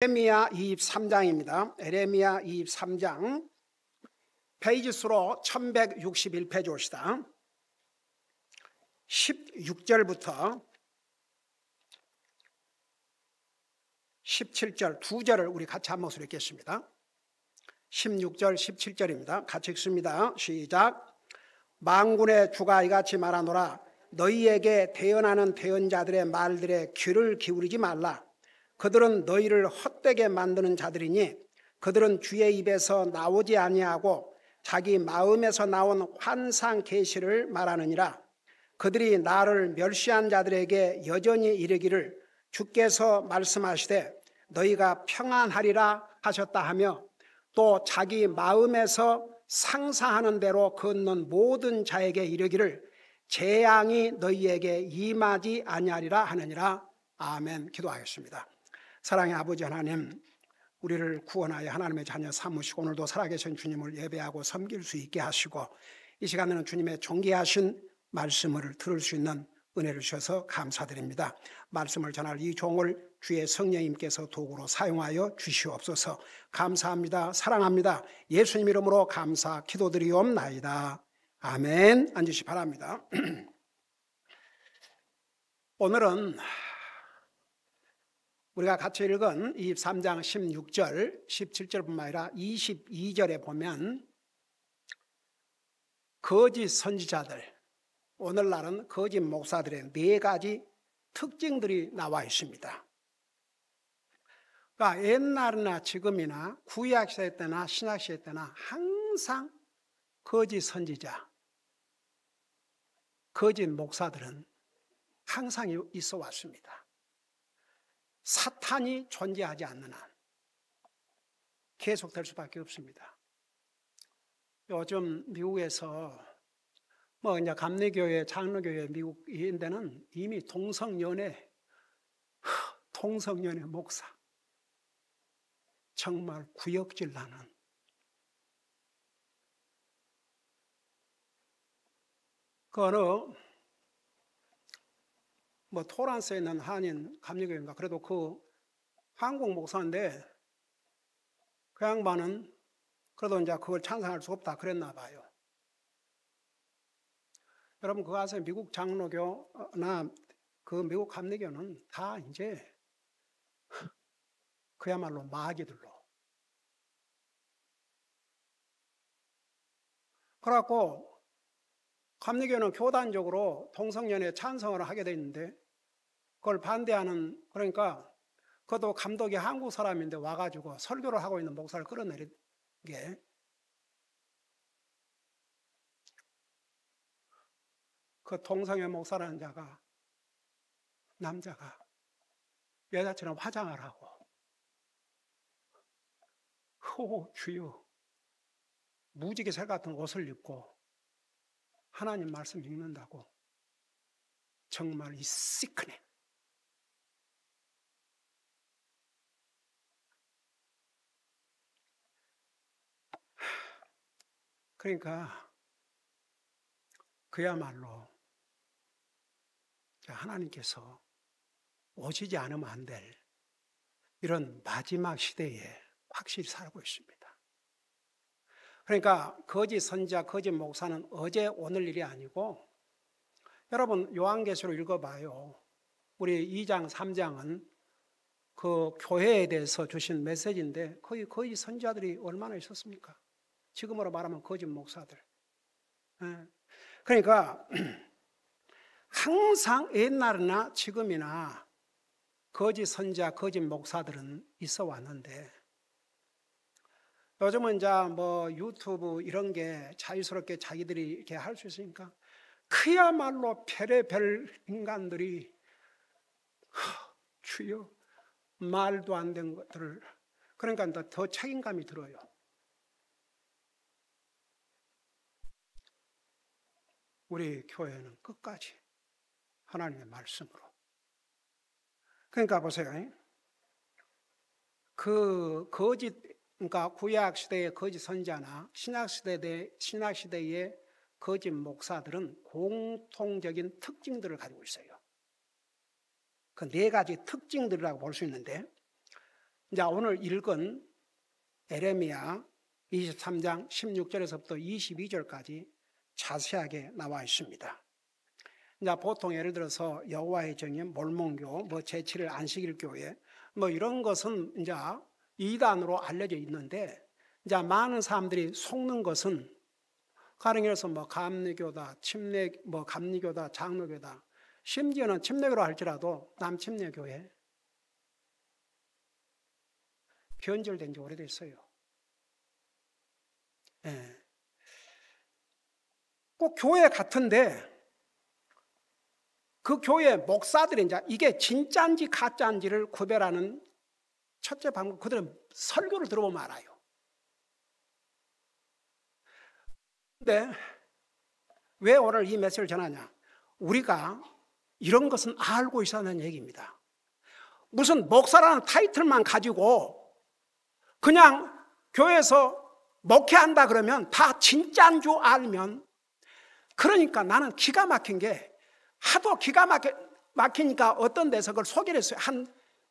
에레미야 23장입니다. 에레미야 23장 페이지 수로 1161페이지 옵시다. 16절부터 17절 두 절을 우리 같이 한 목소리 읽겠습니다. 16절 17절입니다. 같이 읽습니다. 시작. 만군의 주가 이같이 말하노라. 너희에게 대언하는 대언자들의 말들에 귀를 기울이지 말라. 그들은 너희를 헛되게 만드는 자들이니 그들은 주의 입에서 나오지 아니하고 자기 마음에서 나온 환상 계시를 말하느니라. 그들이 나를 멸시한 자들에게 여전히 이르기를 주께서 말씀하시되 너희가 평안하리라 하셨다 하며 또 자기 마음에서 상상하는 대로 걷는 모든 자에게 이르기를 재앙이 너희에게 임하지 아니하리라 하느니라. 아멘. 기도하겠습니다. 사랑의 아버지 하나님, 우리를 구원하여 하나님의 자녀 삼으시고 오늘도 살아계신 주님을 예배하고 섬길 수 있게 하시고 이 시간에는 주님의 존귀하신 말씀을 들을 수 있는 은혜를 주셔서 감사드립니다. 말씀을 전할 이 종을 주의 성령님께서 도구로 사용하여 주시옵소서. 감사합니다. 사랑합니다. 예수님 이름으로 감사 기도드리옵나이다. 아멘. 앉으시 바랍니다. 오늘은 우리가 같이 읽은 23장 16절, 17절뿐만 아니라 22절에 보면 거짓 선지자들, 오늘날은 거짓 목사들의 네 가지 특징들이 나와 있습니다. 그러니까 옛날이나 지금이나 구약시대 때나 신약시대 때나 항상 거짓 선지자, 거짓 목사들은 항상 있어 왔습니다. 사탄이 존재하지 않는 한 계속될 수밖에 없습니다. 요즘 미국에서 이제 감리교회, 장로교회 미국인 데는 이미 동성연애 목사 정말 구역질 나는 그 어느 토란스에 있는 한인 감리교회인가 그래도 그 한국 목사인데 그 양반은 그래도 이제 그걸 찬성할 수 없다 그랬나 봐요. 여러분 그거 아세요? 미국 장로교나 그 미국 감리교는 다 이제 그야말로 마귀들로. 그래갖고 감리교는 교단적으로 동성연애 찬성을 하게 돼 있는데 그걸 반대하는, 그러니까 그것도 감독이 한국 사람인데 와가지고 설교를 하고 있는 목사를 끌어내린 게 그 동성애 목사라는 자가 남자가 여자처럼 화장을 하고 주여 무지개색 같은 옷을 입고 하나님 말씀 읽는다고. 정말 이 시크네. 그러니까 그야말로 하나님께서 오시지 않으면 안 될 이런 마지막 시대에 확실히 살고 있습니다. 그러니까 거짓 선지자, 거짓 목사는 어제 오늘 일이 아니고, 여러분 요한계시록 읽어봐요. 우리 2장 3장은 그 교회에 대해서 주신 메시지인데 거의 선지자들이 얼마나 있었습니까? 지금으로 말하면 거짓 목사들. 그러니까 항상 옛날이나 지금이나 거짓 선지자, 거짓 목사들은 있어 왔는데 요즘은 이제 유튜브 이런 게 자유스럽게 자기들이 이렇게 할 수 있으니까 그야말로 별의별 인간들이 주여 말도 안 된 것들을, 그러니까 더 책임감이 들어요. 우리 교회는 끝까지 하나님의 말씀으로. 그러니까 보세요. 그 그러니까 구약 시대의 거짓 선지자나 신약 시대의 거짓 목사들은 공통적인 특징들을 가지고 있어요. 그 네 가지 특징들이라고 볼 수 있는데, 이제 오늘 읽은 에레미야 23장 16절에서부터 22절까지 자세하게 나와 있습니다. 이제 보통 예를 들어서 여호와의 정인, 몰몬교, 제7일 안식일 교회 이런 것은 이제 이단으로 알려져 있는데, 이제 많은 사람들이 속는 것은 가령 해서 감리교다, 감리교다, 장로교다, 심지어는 침례교로 할지라도 남침례교회 변절된 지 오래됐어요. 예. 꼭 교회 같은데 그 교회 목사들이 이제 이게 진짜인지 가짜인지를 구별하는 첫째 방법, 그들은 설교를 들어보면 알아요. 근데 왜 오늘 이 메시지를 전하냐? 우리가 이런 것은 알고 있었는 얘기입니다. 무슨 목사라는 타이틀만 가지고 그냥 교회에서 목회한다 그러면 다 진짜인 줄 알면, 그러니까 나는 기가 막힌 게, 하도 기가 막히니까 어떤 데서 그걸 소개를 했어요.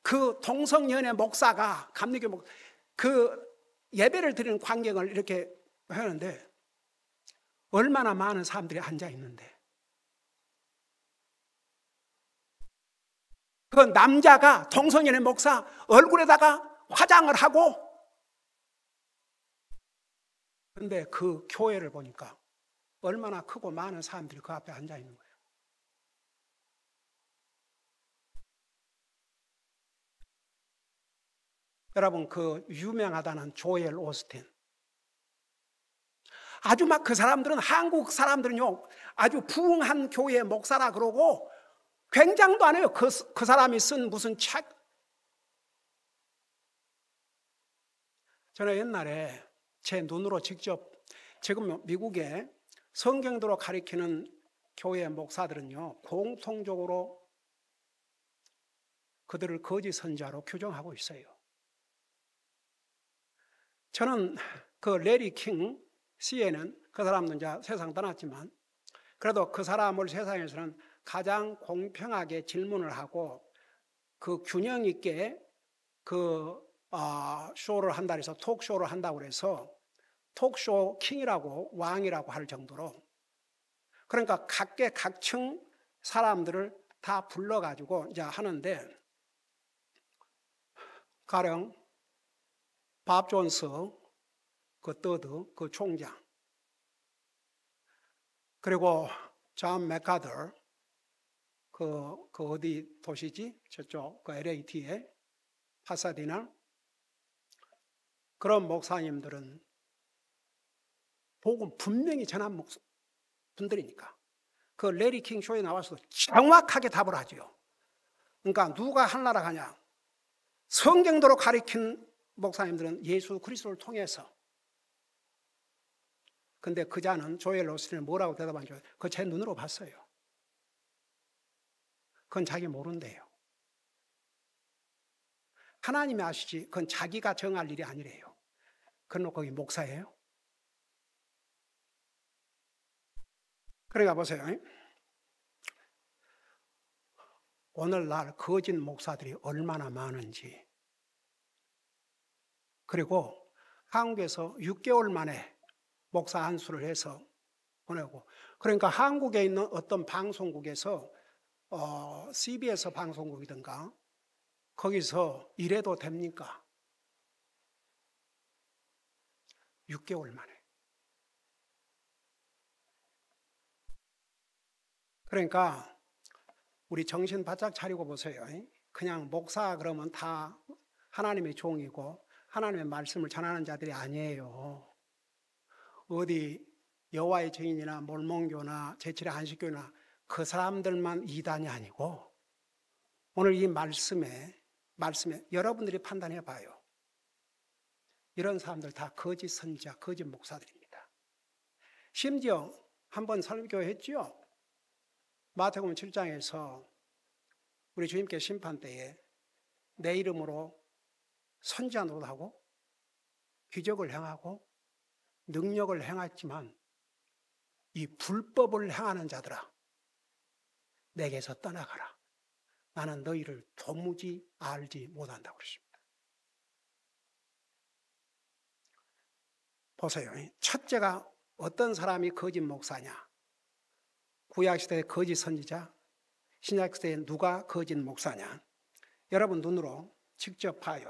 그 동성연애 목사가, 감리교 목사, 그 예배를 드리는 광경을 이렇게 하는데 얼마나 많은 사람들이 앉아 있는데, 그 남자가 동성연애 목사 얼굴에다가 화장을 하고, 근데 그 교회를 보니까 얼마나 크고 많은 사람들이 그 앞에 앉아 있는 거예요. 여러분, 그 유명하다는 조엘 오스틴, 아주 막 그 사람들은, 한국 사람들은요 아주 부흥한 교회 목사라 그러고 굉장도 안 해요. 그 사람이 쓴 무슨 책. 저는 옛날에 제 눈으로 직접, 지금 미국에 성경대로 가리키는 교회 목사들은요 공통적으로 그들을 거짓 선지자로 규정하고 있어요. 저는 그 레리 킹, CNN, 그 사람은 이제 세상 떠났지만 그래도 그 사람을 세상에서는 가장 공평하게 질문을 하고 그 균형 있게 그 쇼를 한다 해서 톡쇼를 한다고 해서 톡쇼 킹이라고, 왕이라고 할 정도로, 그러니까 각계각층 사람들을 다 불러가지고 이제 하는데, 가령 밥 존스 그 떠드 그 총장, 그리고 존 맥카더 그 어디 도시지? 저쪽 그 LAT에 파사디나, 그런 목사님들은 복음 분명히 전한 분들이니까 그 레리 킹 쇼에 나와서 정확하게 답을 하죠. 그러니까 누가 하나라 하냐? 성경대로 가리킨 목사님들은 예수 그리스도를 통해서. 근데 그 자는 조엘 오스틴은 뭐라고 대답하는지 그거 제 눈으로 봤어요. 그건 자기 모른대요. 하나님이 아시지 그건 자기가 정할 일이 아니래요. 그건 거기 목사예요. 그러니까 보세요. 오늘날 거짓 목사들이 얼마나 많은지. 그리고 한국에서 6개월 만에 목사 안수를 해서 보내고, 그러니까 한국에 있는 어떤 방송국에서 CBS 방송국이든가 거기서 일해도 됩니까? 6개월 만에. 그러니까 우리 정신 바짝 차리고 보세요. 그냥 목사 그러면 다 하나님의 종이고 하나님의 말씀을 전하는 자들이 아니에요. 어디 여호와의 증인이나 몰몬교나 제7의 안식교나 그 사람들만 이단이 아니고, 오늘 이 말씀에 여러분들이 판단해 봐요. 이런 사람들 다 거짓 선지자, 거짓 목사들입니다. 심지어 한번 설교했죠. 마태복음 7장에서 우리 주님께 심판 때에 내 이름으로 선지자 노릇하고 기적을 행하고 능력을 행했지만 이 불법을 행하는 자들아, 내게서 떠나가라. 나는 너희를 도무지 알지 못한다고 그러십니다. 보세요. 첫째가 어떤 사람이 거짓 목사냐? 구약시대의 거짓 선지자, 신약시대에 누가 거짓 목사냐? 여러분 눈으로 직접 봐요.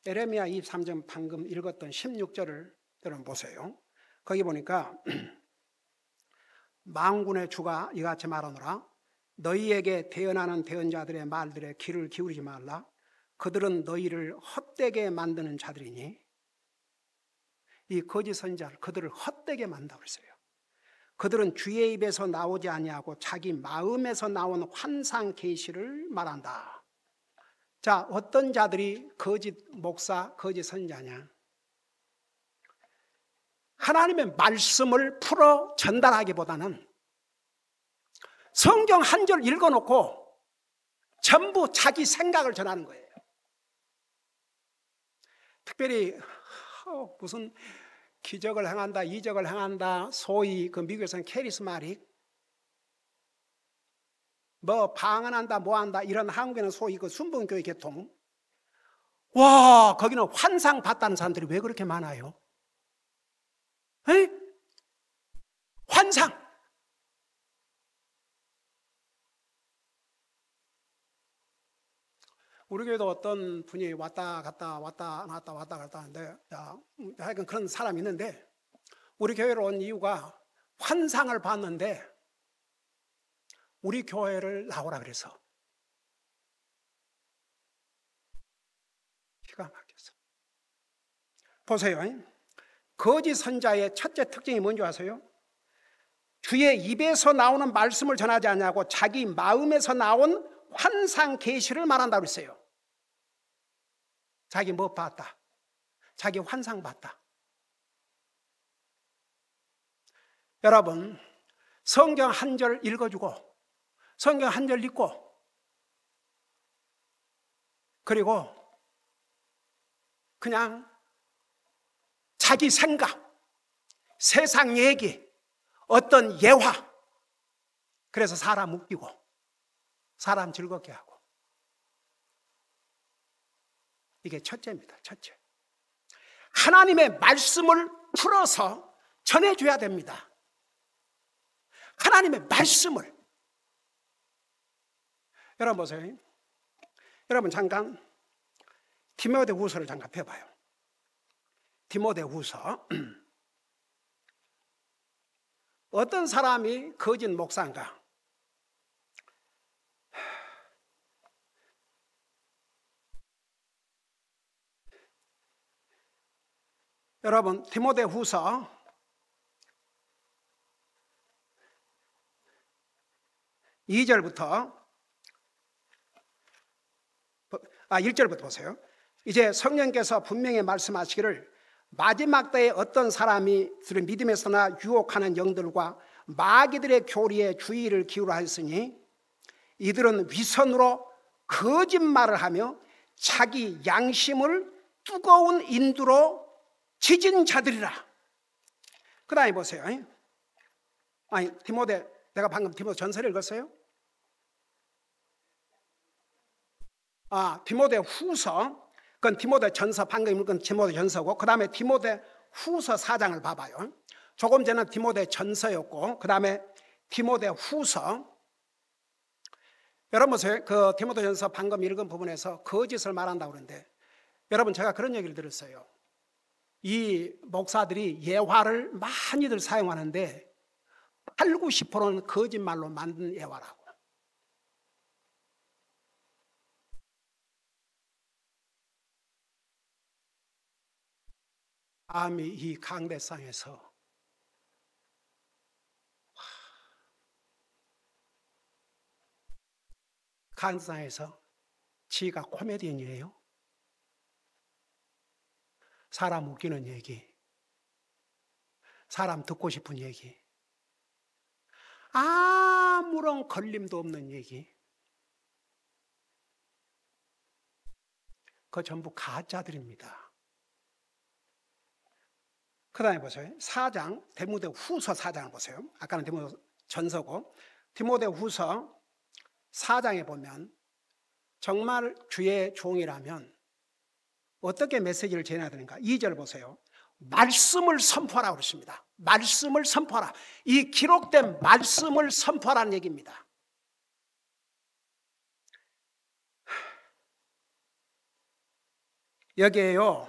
에레미야 23장 방금 읽었던 16절을 여러분 보세요. 거기 보니까 만군의 주가 이같이 말하노라. 너희에게 대언하는 대언자들의 말들에 귀를 기울이지 말라. 그들은 너희를 헛되게 만드는 자들이니. 이 거짓 선지자를 그들을 헛되게 만든다고 그랬어요. 그들은 주의 입에서 나오지 아니하고 자기 마음에서 나온 환상 계시를 말한다. 자, 어떤 자들이 거짓 목사, 거짓 선지자냐? 하나님의 말씀을 풀어 전달하기보다는 성경 한 절 읽어놓고 전부 자기 생각을 전하는 거예요. 특별히 무슨 기적을 행한다, 이적을 행한다, 소위 그 미국에서는 캐리스마릭, 뭐 방언한다, 뭐한다, 이런 한국에는 소위 그 순복음교회 계통. 와, 거기는 환상 봤다는 사람들이 왜 그렇게 많아요? 에? 환상. 우리 교회도 어떤 분이 왔다 갔다 왔다 갔다 왔다 갔다 하는데, 하여간 그런 사람이 있는데, 우리 교회로 온 이유가 환상을 봤는데 우리 교회를 나오라 그래서. 기가 막혔어. 보세요. 거짓 선자의 첫째 특징이 뭔지 아세요? 주의 입에서 나오는 말씀을 전하지 않냐고 자기 마음에서 나온 환상 계시를 말한다고 그랬어요. 자기 뭐 봤다? 자기 환상 봤다. 여러분, 성경 한 절 읽어주고 성경 한 절 읽고 그리고 그냥 자기 생각, 세상 얘기, 어떤 예화, 그래서 사람 웃기고 사람 즐겁게 하고, 이게 첫째입니다. 첫째, 하나님의 말씀을 풀어서 전해줘야 됩니다. 하나님의 말씀을. 여러분 보세요. 여러분 잠깐 디모데후서를 잠깐 펴봐요. 디모데후서. 어떤 사람이 거짓 목사인가? 여러분 디모데후서 2절부터 1절부터 보세요. 이제 성령께서 분명히 말씀하시기를 마지막 때에 어떤 사람이 믿음에서나 유혹하는 영들과 마귀들의 교리에 주의를 기울여 하였으니 이들은 위선으로 거짓말을 하며 자기 양심을 뜨거운 인두로 지진 자들이라. 그 다음에 보세요. 디모데, 내가 방금 디모데 전서를 읽었어요? 디모데 후서, 그건 디모데 전서, 방금 읽은 디모데 전서고, 그 다음에 디모데 후서 4장을 봐봐요. 조금 전에 디모데 전서였고, 그 다음에 디모데 후서. 여러분 보세요. 그 디모데 전서 방금 읽은 부분에서 거짓을 말한다고 그러는데, 여러분 제가 그런 얘기를 들었어요. 이 목사들이 예화를 많이들 사용하는데 8, 90%는 거짓말로 만든 예화라고. 감히 이 강대상에서 강대상에서 지가 코미디언이에요? 사람 웃기는 얘기, 사람 듣고 싶은 얘기, 아무런 걸림도 없는 얘기, 그거 전부 가짜들입니다. 그 다음에 보세요. 4장, 디모데 후서 4장을 보세요. 아까는 디모데 전서고, 디모데 후서 4장에 보면 정말 주의 종이라면 어떻게 메시지를 전해야 되는가? 2절 보세요. 말씀을 선포하라고 그랬습니다. 말씀을 선포하라. 이 기록된 말씀을 선포하라는 얘기입니다. 여기에요,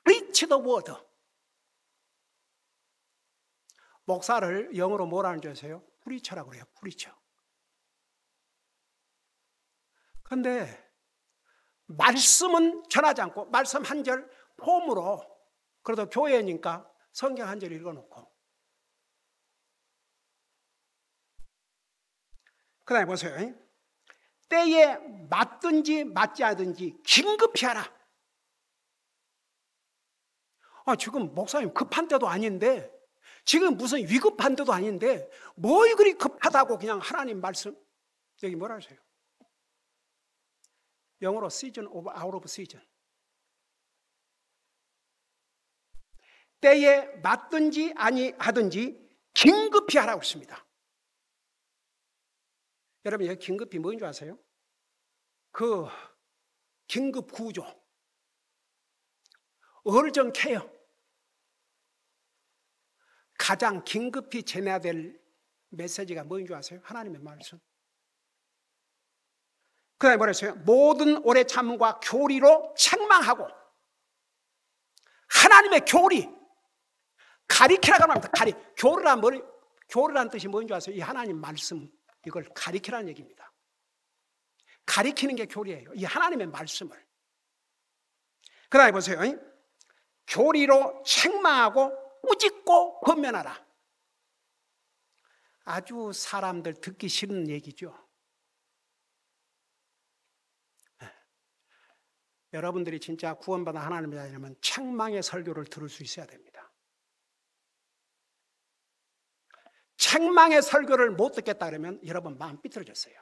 preach the word. 목사를 영어로 뭐라는 줄 아세요? 프리처라고 그래요. 프리처. 그런데 말씀은 전하지 않고 말씀 한 절 폼으로, 그래도 교회니까 성경 한 절 읽어놓고, 그 다음에 보세요. 때에 맞든지 맞지 않든지 긴급히 하라. 지금 목사님 급한 때도 아닌데, 지금 무슨 위급한 때도 아닌데 뭐 그리 급하다고 그냥 하나님 말씀, 여기 뭐라 하세요? 영어로 season of out of season. 때에 맞든지 아니하든지 긴급히 하라고 했습니다. 여러분, 여기 긴급히 뭐인 줄 아세요? 그 긴급 구조, urgent care, 가장 긴급히 전해야 될 메시지가 뭐인 줄 아세요? 하나님의 말씀. 그 다음에 뭐라 했어요? 모든 오래 참음과 교리로 책망하고. 하나님의 교리, 가리키라고 합니다. 교리란 뜻이 뭐인 줄 아세요? 이 하나님 말씀, 이걸 가리키라는 얘기입니다. 가리키는 게 교리예요. 이 하나님의 말씀을. 그 다음에 보세요. 교리로 책망하고 꾸짖고 권면하라. 아주 사람들 듣기 싫은 얘기죠. 여러분들이 진짜 구원받아 하나님을 알려면 책망의 설교를 들을 수 있어야 됩니다. 책망의 설교를 못 듣겠다 그러면 여러분 마음 삐뚤어졌어요.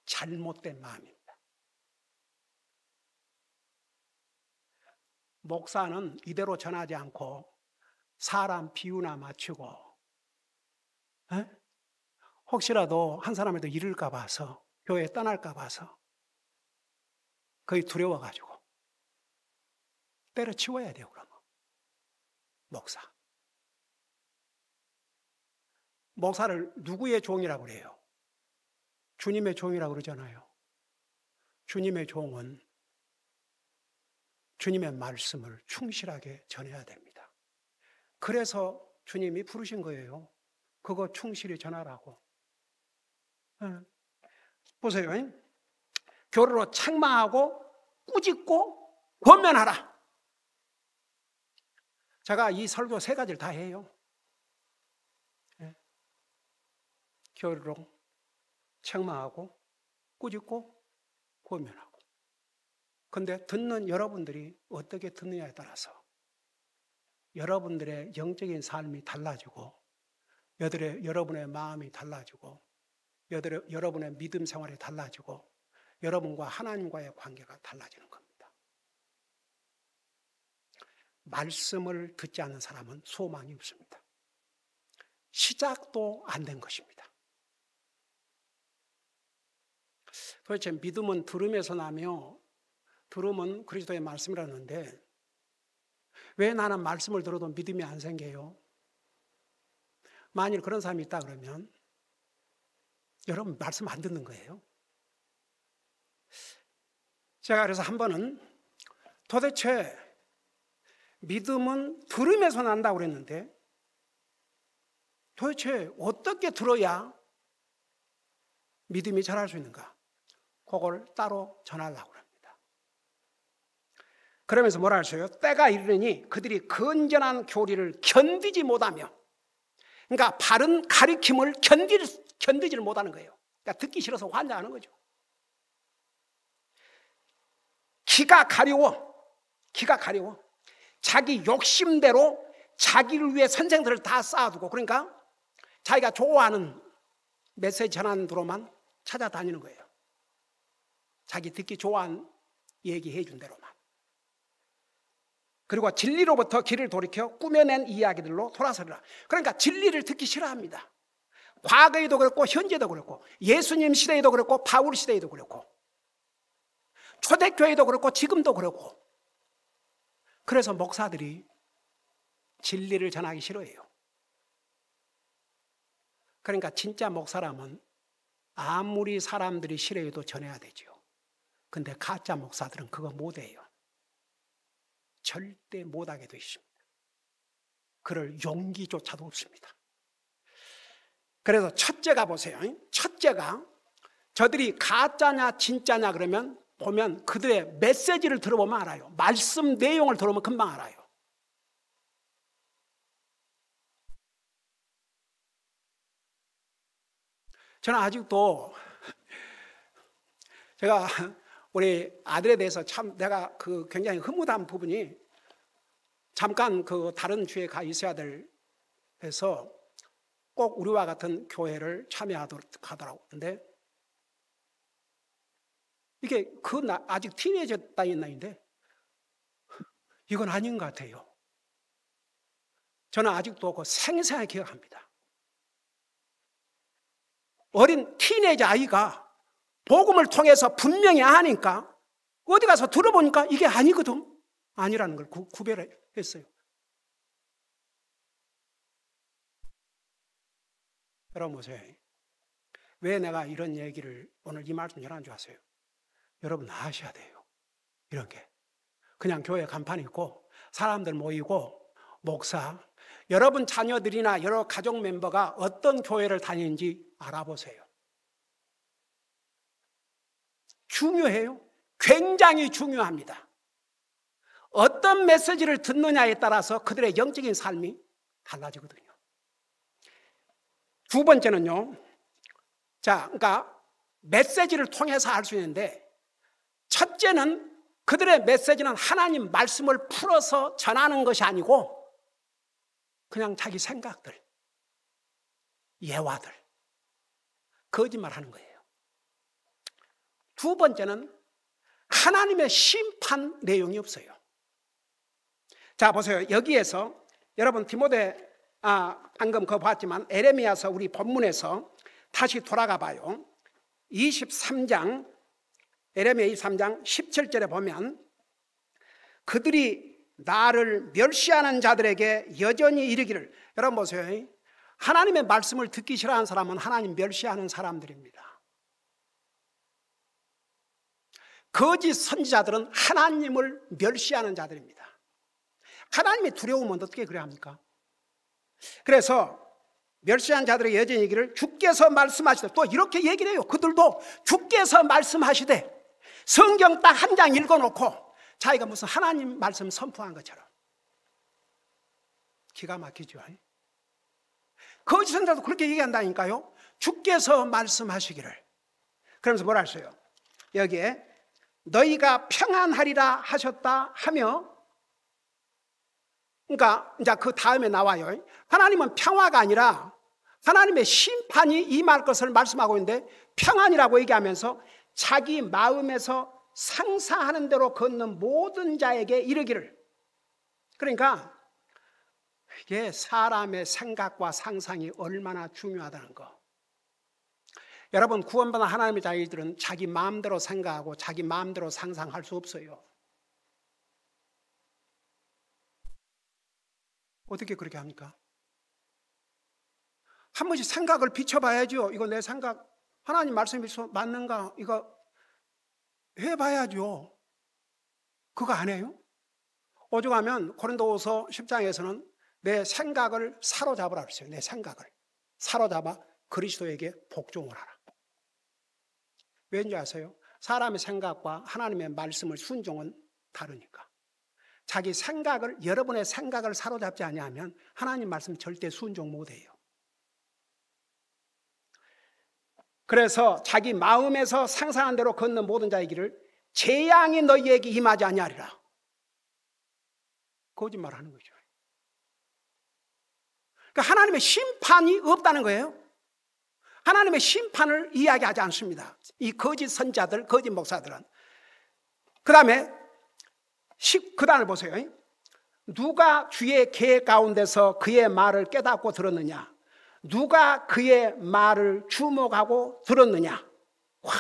잘못된 마음입니다. 목사는 이대로 전하지 않고 사람 비유나 맞추고, 혹시라도 한 사람에도 이를까 봐서, 교회 떠날까 봐서 거의 두려워가지고 때려치워야 돼요. 그러면 목사를 누구의 종이라고 그래요? 주님의 종이라고 그러잖아요. 주님의 종은 주님의 말씀을 충실하게 전해야 됩니다. 그래서 주님이 부르신 거예요. 그거 충실히 전하라고. 보세요. 교리로 책망하고 꾸짖고 권면하라. 제가 이 설교 3가지를 다 해요. 교리로 책망하고 꾸짖고 권면하고. 그런데 듣는 여러분들이 어떻게 듣느냐에 따라서 여러분들의 영적인 삶이 달라지고, 여러분의 마음이 달라지고, 여러분의 믿음 생활이 달라지고, 여러분과 하나님과의 관계가 달라지는 겁니다. 말씀을 듣지 않는 사람은 소망이 없습니다. 시작도 안 된 것입니다. 도대체 믿음은 들음에서 나며, 들음은 그리스도의 말씀이라는데 왜 나는 말씀을 들어도 믿음이 안 생겨요? 만일 그런 사람이 있다 그러면 여러분 말씀 안 듣는 거예요. 제가 그래서 한 번은 도대체 믿음은 들음에서 난다고 그랬는데 도대체 어떻게 들어야 믿음이 자랄 수 있는가? 그걸 따로 전하려고 합니다. 그러면서 뭐라 하셔요? 때가 이르니 그들이 건전한 교리를 견디지 못하며, 그러니까 바른 가르침을 견디지를 못하는 거예요. 그러니까 듣기 싫어서 환장하는 거죠. 기가 가려워. 자기 욕심대로 자기를 위해 선생들을 다 쌓아두고, 그러니까 자기가 좋아하는 메시지 전하는 대로만 찾아다니는 거예요. 자기 듣기 좋아하는 얘기해 준 대로만. 그리고 진리로부터 길을 돌이켜 꾸며낸 이야기들로 돌아서리라. 그러니까 진리를 듣기 싫어합니다. 과거에도 그렇고 현재도 그렇고, 예수님 시대에도 그렇고 바울 시대에도 그렇고, 초대교회도 그렇고 지금도 그렇고, 그래서 목사들이 진리를 전하기 싫어해요. 그러니까 진짜 목사라면 아무리 사람들이 싫어해도 전해야 되죠. 근데 가짜 목사들은 그거 못해요. 절대 못하게 돼 있습니다. 그럴 용기조차도 없습니다. 그래서 첫째가 보세요. 첫째가 저들이 가짜냐 진짜냐 그러면 보면 그들의 메시지를 들어보면 알아요. 말씀 내용을 들어보면 금방 알아요. 저는 아직도 제가 우리 아들에 대해서 참 내가 굉장히 흐뭇한 부분이 잠깐 다른 주에 가 있어야 될 해서 꼭 우리와 같은 교회를 참여하도록 하더라고. 근데 이게 아직 티네이저 따윈 나이인데 이건 아닌 것 같아요. 저는 아직도 생생하게 기억합니다. 어린 티네이저 아이가 복음을 통해서 분명히 아니까 어디 가서 들어보니까 이게 아니거든. 아니라는 걸 구별했어요. 여러분 보세요. 왜 내가 이런 얘기를 오늘 이 말씀 전하는 줄 아세요? 여러분 아셔야 돼요. 이런 게 그냥 교회 간판 있고 사람들 모이고 목사, 여러분 자녀들이나 여러 가족 멤버가 어떤 교회를 다니는지 알아보세요. 중요해요. 굉장히 중요합니다. 어떤 메시지를 듣느냐에 따라서 그들의 영적인 삶이 달라지거든요. 두 번째는요. 그러니까 메시지를 통해서 알 수 있는데 첫째는 그들의 메시지는 하나님 말씀을 풀어서 전하는 것이 아니고 그냥 자기 생각들, 예화들, 거짓말하는 거예요. 두 번째는 하나님의 심판 내용이 없어요. 자 보세요. 여기에서 여러분 디모데 방금 그거 봤지만 에레미야서 우리 본문에서 다시 돌아가 봐요. 23장 에레미야 23장 17절에 보면 그들이 나를 멸시하는 자들에게 여전히 이르기를, 여러분 보세요. 하나님의 말씀을 듣기 싫어하는 사람은 하나님 멸시하는 사람들입니다. 거짓 선지자들은 하나님을 멸시하는 자들입니다. 하나님의 두려움은 어떻게 그래 합니까? 그래서 멸시한 자들의 여전히 얘기를 주께서 말씀하시되, 또 이렇게 얘기를 해요. 그들도 주께서 말씀하시되, 성경 딱 한 장 읽어놓고 자기가 무슨 하나님 말씀 선포한 것처럼. 기가 막히죠. 거짓 선지자도 그렇게 얘기한다니까요. 주께서 말씀하시기를. 그러면서 뭐라 했어요? 여기에 너희가 평안하리라 하셨다 하며, 그러니까 이제 그 다음에 나와요. 하나님은 평화가 아니라 하나님의 심판이 임할 것을 말씀하고 있는데, 평안이라고 얘기하면서 자기 마음에서 상상하는 대로 걷는 모든 자에게 이르기를. 그러니까 이게 사람의 생각과 상상이 얼마나 중요하다는 거. 여러분, 구원받은 하나님의 자녀들은 자기 마음대로 생각하고 자기 마음대로 상상할 수 없어요. 어떻게 그렇게 합니까? 한 번씩 생각을 비춰봐야죠. 이거 내 생각 하나님 말씀이 맞는가? 이거 해봐야죠. 그거 안 해요? 오죽하면 고린도후서 10장에서는 내 생각을 사로잡으라 그랬어요. 내 생각을 사로잡아 그리스도에게 복종을 하라. 왠지 아세요? 사람의 생각과 하나님의 말씀을 순종은 다르니까. 자기 생각을, 여러분의 생각을 사로잡지 아니하면 하나님 말씀 절대 순종 못해요. 그래서 자기 마음에서 상상한 대로 걷는 모든 자의 길을 재앙이 너희에게 임하지 아니하리라. 거짓말하는 거죠. 그러니까 하나님의 심판이 없다는 거예요. 하나님의 심판을 이야기하지 않습니다. 이 거짓 선자들, 거짓 목사들은. 그 다음에 그 다음을 보세요. 누가 주의 계획 가운데서 그의 말을 깨닫고 들었느냐? 누가 그의 말을 주목하고 들었느냐? 와,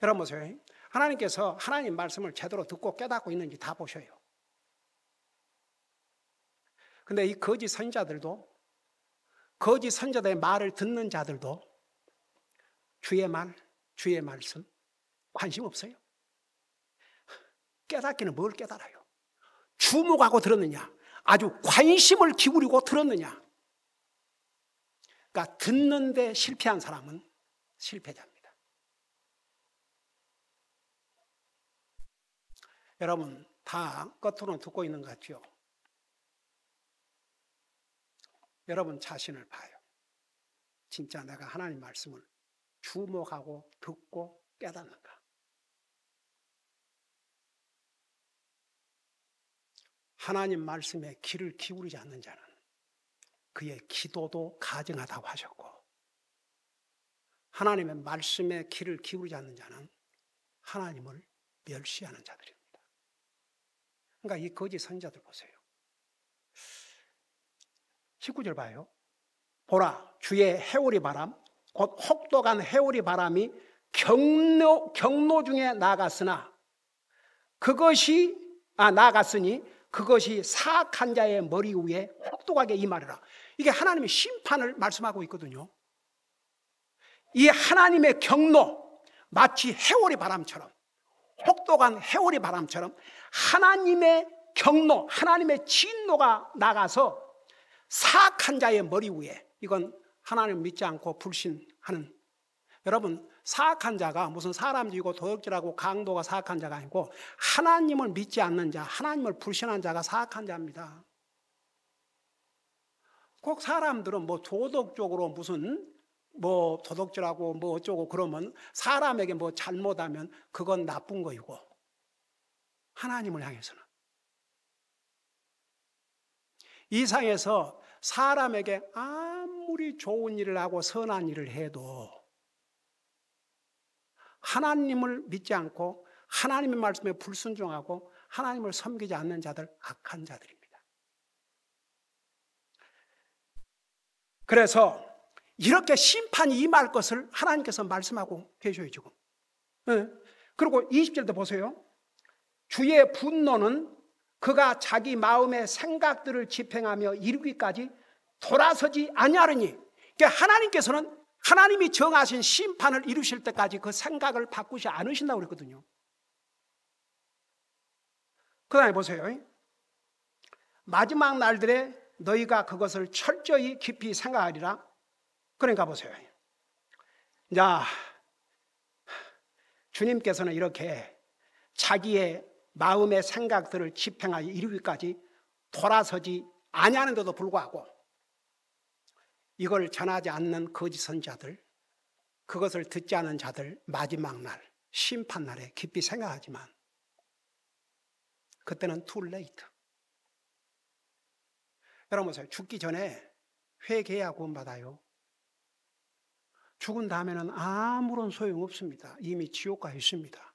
여러분 보세요. 하나님께서 하나님 말씀을 제대로 듣고 깨닫고 있는지 다 보셔요. 근데 이 거짓 선지자들도, 거짓 선지자들의 말을 듣는 자들도 주의 말, 주의 말씀 관심 없어요. 깨닫기는 뭘 깨달아요? 주목하고 들었느냐? 아주 관심을 기울이고 들었느냐? 그러니까 듣는데 실패한 사람은 실패자입니다. 여러분 다 겉으로는 듣고 있는 것 같죠? 여러분 자신을 봐요. 진짜 내가 하나님 말씀을 주목하고 듣고 깨닫는가? 하나님 말씀에 귀를 기울이지 않는 자는 그의 기도도 가증하다고 하셨고, 하나님의 말씀에 귀를 기울이지 않는 자는 하나님을 멸시하는 자들입니다. 그러니까 이 거짓 선지자들 보세요. 19절 봐요. 보라, 주의 해오리 바람, 곧 혹독한 해오리 바람이 경로 중에 나갔으나 나갔으니 그것이 사악한 자의 머리 위에 혹독하게 임하리라. 이게 하나님의 심판을 말씀하고 있거든요. 이 하나님의 경로, 마치 해오리 바람처럼, 혹독한 해오리 바람처럼 하나님의 경로, 하나님의 진노가 나가서 사악한 자의 머리 위에, 이건 하나님을 믿지 않고 불신하는, 여러분 사악한 자가 무슨 사람이고 도덕질하고 강도가 사악한 자가 아니고 하나님을 믿지 않는 자, 하나님을 불신한 자가 사악한 자입니다. 꼭 사람들은 뭐 도덕적으로 무슨 뭐 도덕질하고 뭐 어쩌고 그러면 사람에게 뭐 잘못하면 그건 나쁜 거이고, 하나님을 향해서는 이 상에서 사람에게 아무리 좋은 일을 하고 선한 일을 해도 하나님을 믿지 않고 하나님의 말씀에 불순종하고 하나님을 섬기지 않는 자들, 악한 자들입니다. 그래서 이렇게 심판이 임할 것을 하나님께서 말씀하고 계셔요 지금. 그리고 20절도 보세요. 주의 분노는 그가 자기 마음의 생각들을 집행하며 이루기까지 돌아서지 아니하리니, 그러니까 하나님께서는 하나님이 정하신 심판을 이루실 때까지 그 생각을 바꾸지 않으신다고 그랬거든요. 그 다음에 보세요. 마지막 날들에 너희가 그것을 철저히 깊이 생각하리라. 그러니까 보세요. 자, 주님께서는 이렇게 자기의 마음의 생각들을 집행하여 이루기까지 돌아서지 아니하는데도 불구하고 이걸 전하지 않는 거짓 선지자들, 그것을 듣지 않은 자들, 마지막 날, 심판날에 깊이 생각하지만 그때는 too late. 여러분 보세요. 죽기 전에 회개해야 구원받아요. 죽은 다음에는 아무런 소용없습니다. 이미 지옥 가 있습니다.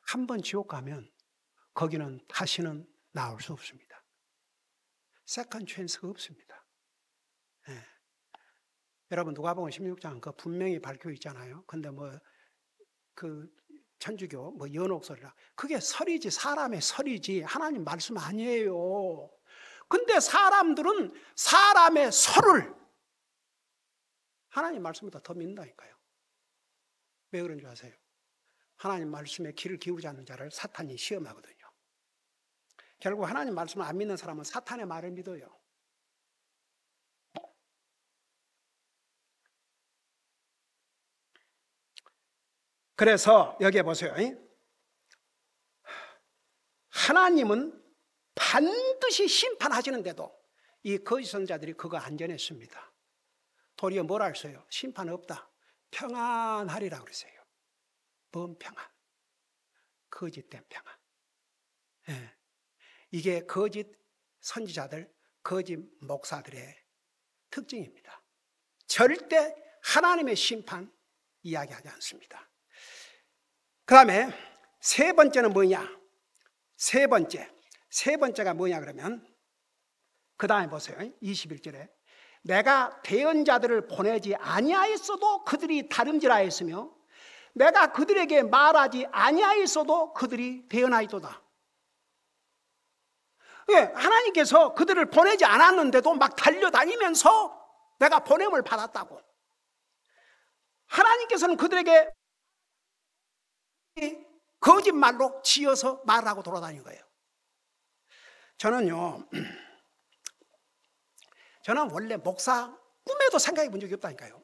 한 번 지옥 가면 거기는 다시는 나올 수 없습니다. 세컨 찬스가 없습니다. 네. 여러분 누가복음 16장 그 분명히 밝혀 있잖아요. 근데 뭐 그 천주교 뭐 연옥설이라, 그게 설이지, 사람의 설이지 하나님 말씀 아니에요. 근데 사람들은 사람의 설을 하나님 말씀보다 더 믿는다니까요. 왜 그런 줄 아세요? 하나님 말씀에 귀를 기울이지 않는 자를 사탄이 시험하거든요. 결국 하나님 말씀을 안 믿는 사람은 사탄의 말을 믿어요. 그래서 여기에 보세요. 하나님은 반드시 심판하시는데도 이 거짓 선지자들이 그거 안 전했습니다. 도리어 뭐라 했어요? 심판 없다, 평안하리라 그랬어요. 뭔 평안? 거짓된 평안. 예. 이게 거짓 선지자들, 거짓 목사들의 특징입니다. 절대 하나님의 심판 이야기하지 않습니다. 그 다음에 세 번째는 뭐냐? 세 번째가 뭐냐 그러면 그 다음에 보세요. 21절에 내가 대언자들을 보내지 아니하였어도 그들이 다름질하였으며 내가 그들에게 말하지 아니하였어도 그들이 대언하였도다. 예, 하나님께서 그들을 보내지 않았는데도 막 달려다니면서 내가 보냄을 받았다고. 하나님께서는 그들에게 거짓말로 지어서 말하고 돌아다닌 거예요. 저는 원래 목사 꿈에도 생각해 본 적이 없다니까요.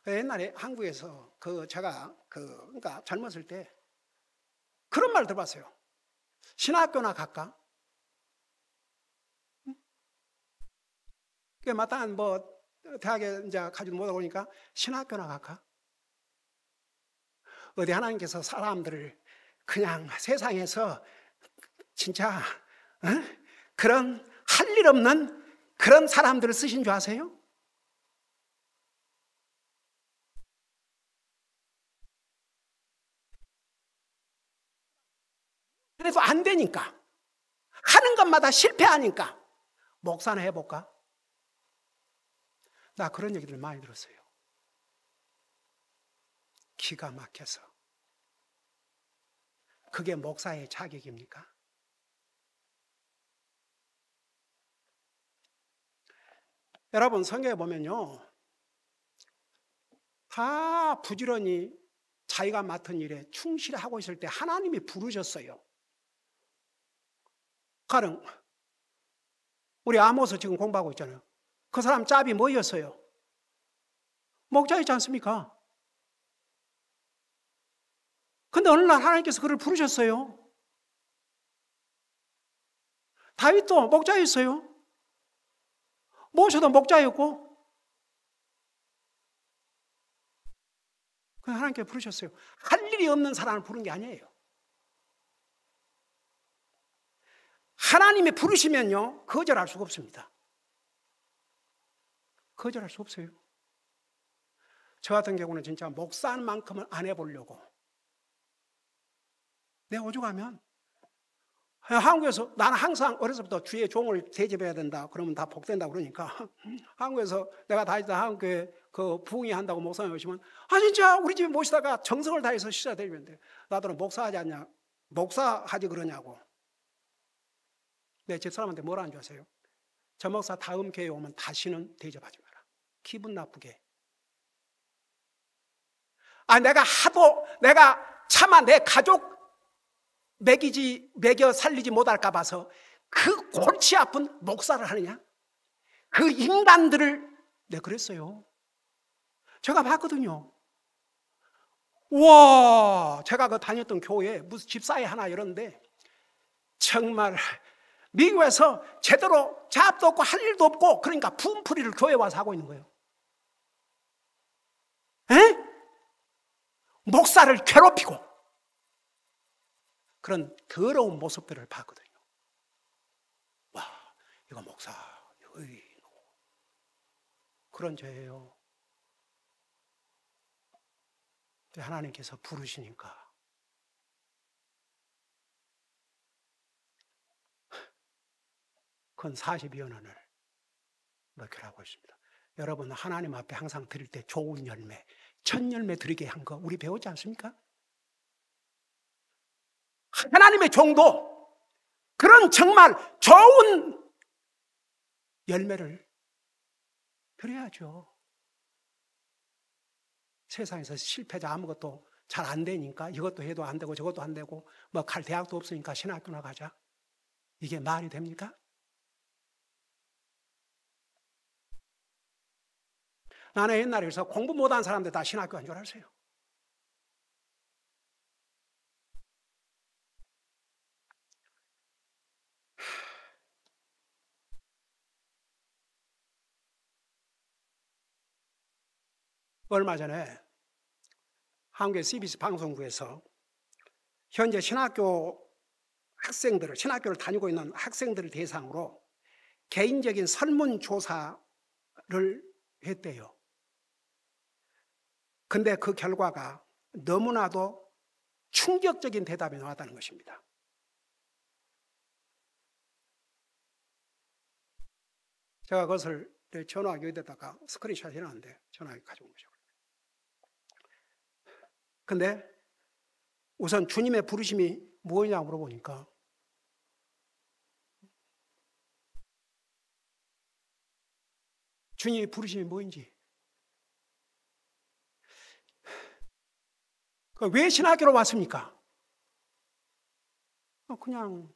옛날에 한국에서 제가 그러니까 젊었을 때 그런 말 들어봤어요. 신학교나 갈까? 마땅한 대학에 이제 가지도 못하고 그러니까 신학교나 갈까? 어디 하나님께서 사람들을 그냥 세상에서 진짜 그런 할 일 없는 그런 사람들을 쓰신 줄 아세요? 그래도 안 되니까 하는 것마다 실패하니까 목사나 해볼까? 나 그런 얘기들 많이 들었어요. 기가 막혀서. 그게 목사의 자격입니까? 여러분 성경에 보면요, 다 부지런히 자기가 맡은 일에 충실하고 있을 때 하나님이 부르셨어요. 가령 우리 아모스 지금 공부하고 있잖아요. 그 사람 짭이 뭐였어요? 목자였지 않습니까? 근데 어느 날 하나님께서 그를 부르셨어요. 다윗도 목자였어요. 모세도 목자였고, 그냥 하나님께서 부르셨어요. 할 일이 없는 사람을 부른 게 아니에요. 하나님이 부르시면요, 거절할 수가 없습니다. 거절할 수 없어요. 저 같은 경우는 진짜 목사한 만큼은 안 해보려고. 내가 오죽하면 한국에서 나는 항상 어려서부터 주의 종을 대접해야 된다. 그러면 다 복된다 그러니까 한국에서 내가 다니던 한국에 그 부흥이 한다고 목사님 오시면 진짜 우리 집에 모시다가 정성을 다해서 시사드리면 돼. 나더러 목사하지 않냐? 목사하지 그러냐고. 내 집사람한테 뭐라 하는 줄 아세요? 저 목사 다음 교회 오면 다시는 대접하지 마라. 기분 나쁘게. 내가 차마 내 가족 먹여 살리지 못할까 봐서 그 골치 아픈 목사를 하느냐? 그 인간들을 내가 그랬어요. 제가 봤거든요. 와, 제가 다녔던 교회에 무슨 집사회 하나 이런데 정말 미국에서 제대로 잡도 없고 할 일도 없고 그러니까 분풀이를 교회 와서 하고 있는 거예요. 에? 목사를 괴롭히고 그런 더러운 모습들을 봤거든요. 와, 이거 목사, 그런 죄예요. 하나님께서 부르시니까 그건 42년을 먹혀라고 있습니다. 여러분 하나님 앞에 항상 드릴 때 좋은 열매, 첫 열매 드리게 한 거 우리 배웠지 않습니까? 하나님의 종도 그런 정말 좋은 열매를 드려야죠. 세상에서 실패자 아무것도 잘 안 되니까 이것도 해도 안 되고 저것도 안 되고 갈 대학도 없으니까 신학교나 가자. 이게 말이 됩니까? 나는 옛날에 그래서 공부 못한 사람들 다 신학교 간 줄 알았어요. 얼마 전에 한국의 CBC 방송국에서 현재 신학교를 다니고 있는 학생들을 대상으로 개인적인 설문조사를 했대요. 근데 그 결과가 너무나도 충격적인 대답이 나왔다는 것입니다. 제가 그것을 전화기 여기다가 스크린샷 해놨는데 전화기 가져온 거죠. 근데 우선 주님의 부르심이 뭐냐고 물어보니까 주님이 부르심이 뭐인지. 왜 신학교로 왔습니까? 그냥